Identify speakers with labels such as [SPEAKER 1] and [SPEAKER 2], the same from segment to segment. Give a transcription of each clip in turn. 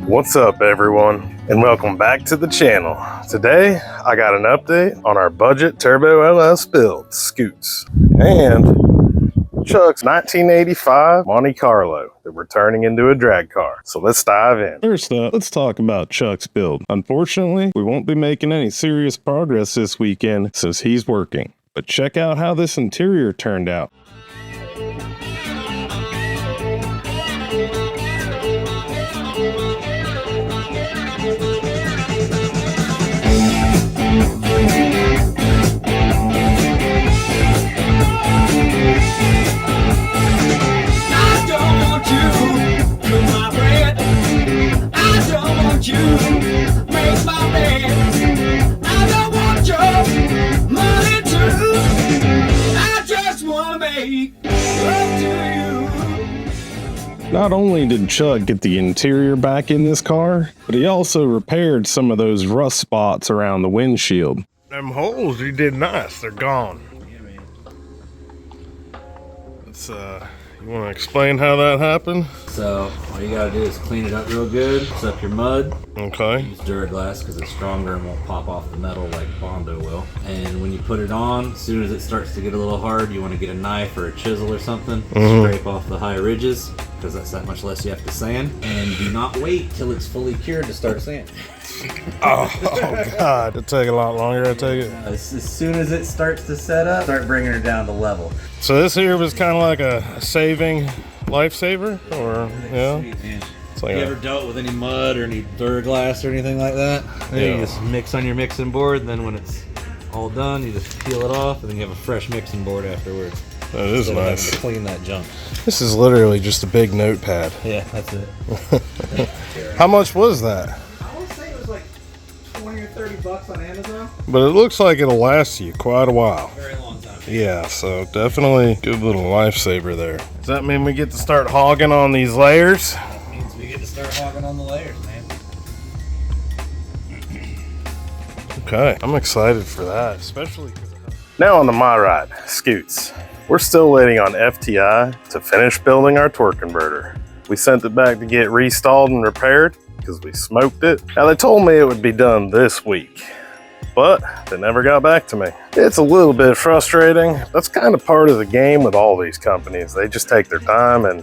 [SPEAKER 1] What's up everyone, and welcome back to the channel. Today I got an update on our budget turbo LS build scoots and Chuck's 1985 Monte Carlo that we're turning into a drag car. So let's dive in.
[SPEAKER 2] First up, let's talk about Chuck's build. Unfortunately, we won't be making any serious progress this weekend since he's working. But check out how this interior turned out. Not only did Chuck get the interior back in this car, but he also repaired some of those rust spots around the windshield.
[SPEAKER 1] Them holes you did nice, they're gone.
[SPEAKER 3] Yeah, man.
[SPEAKER 1] Let's, you want to explain how that happened?
[SPEAKER 3] So all you gotta do is clean it up real good, mix up your mud.
[SPEAKER 1] Okay.
[SPEAKER 3] Use Duraglass because it's stronger and won't pop off the metal like Bondo will. And when you put it on, as soon as it starts to get a little hard, you want to get a knife or a chisel or something, scrape off the high ridges, because that's that much less you have to sand. And do not wait till it's fully cured to start sanding.
[SPEAKER 1] Oh God, it'll take a lot longer, I take it.
[SPEAKER 3] As soon as it starts to set up, start bringing her down to level.
[SPEAKER 1] So this here was kind of like a saving lifesaver, or yeah?
[SPEAKER 3] Sweet, man.
[SPEAKER 1] It's like
[SPEAKER 3] You ever dealt with any mud or any Duraglass or anything like that?
[SPEAKER 1] Yeah.
[SPEAKER 3] You just mix on your mixing board, and then when it's all done, you just peel it off, and then you have a fresh mixing board afterwards.
[SPEAKER 1] That is
[SPEAKER 3] Instead of having
[SPEAKER 1] nice.
[SPEAKER 3] to clean that junk.
[SPEAKER 1] This is literally just a big notepad.
[SPEAKER 3] Yeah, that's it.
[SPEAKER 1] How much was that?
[SPEAKER 3] I would say it was like 20 or 30 bucks on Amazon.
[SPEAKER 1] But it looks like it'll last you quite a while.
[SPEAKER 3] Very long time.
[SPEAKER 1] Yeah, so definitely good little lifesaver there. Does that mean we get to start hogging on these layers?
[SPEAKER 3] That means we get to start hogging on the layers, man.
[SPEAKER 1] Okay, I'm excited for that, especially because now on the My Ride Scoots. We're still waiting on FTI to finish building our torque converter. We sent it back to get restalled and repaired because we smoked it. Now they told me it would be done this week, but they never got back to me. It's a little bit frustrating. That's kind of part of the game with all these companies. They just take their time and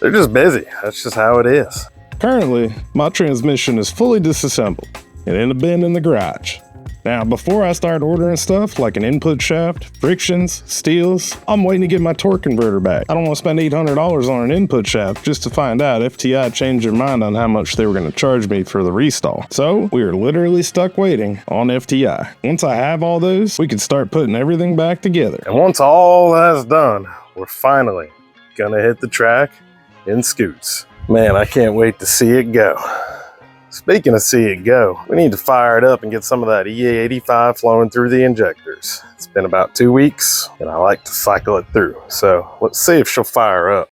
[SPEAKER 1] they're just busy. That's just how it is.
[SPEAKER 2] Currently, my transmission is fully disassembled and in a bin in the garage. Now, before I start ordering stuff like an input shaft, frictions, steels, I'm waiting to get my torque converter back. I don't want to spend $800 on an input shaft just to find out FTI changed their mind on how much they were going to charge me for the restall. So, we are literally stuck waiting on FTI. Once I have all those, we can start putting everything back together.
[SPEAKER 1] And once all that's done, we're finally gonna hit the track in Scoots. Man, I can't wait to see it go. Speaking of see it go, we need to fire it up and get some of that EA85 flowing through the injectors. It's been about 2 weeks and I like to cycle it through. So let's see if she'll fire up.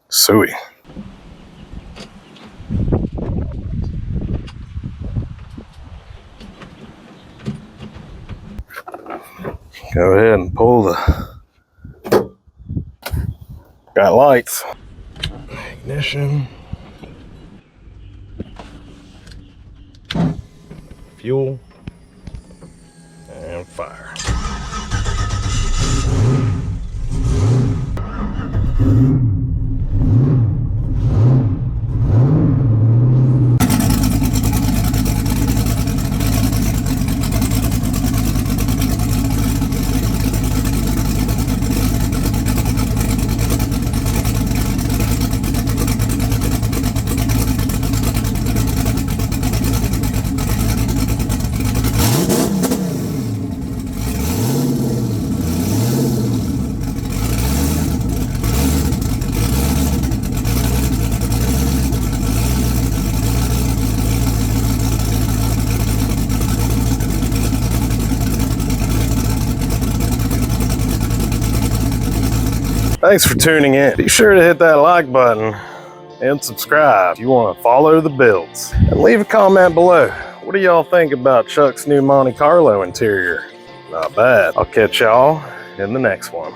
[SPEAKER 1] Suey. Go ahead and pull the, got lights. Ignition. Fuel. And fire. Thanks for tuning in. Be sure to hit that like button and subscribe if you want to follow the builds. And leave a comment below. What do y'all think about Chuck's new Monte Carlo interior? Not bad. I'll catch y'all in the next one.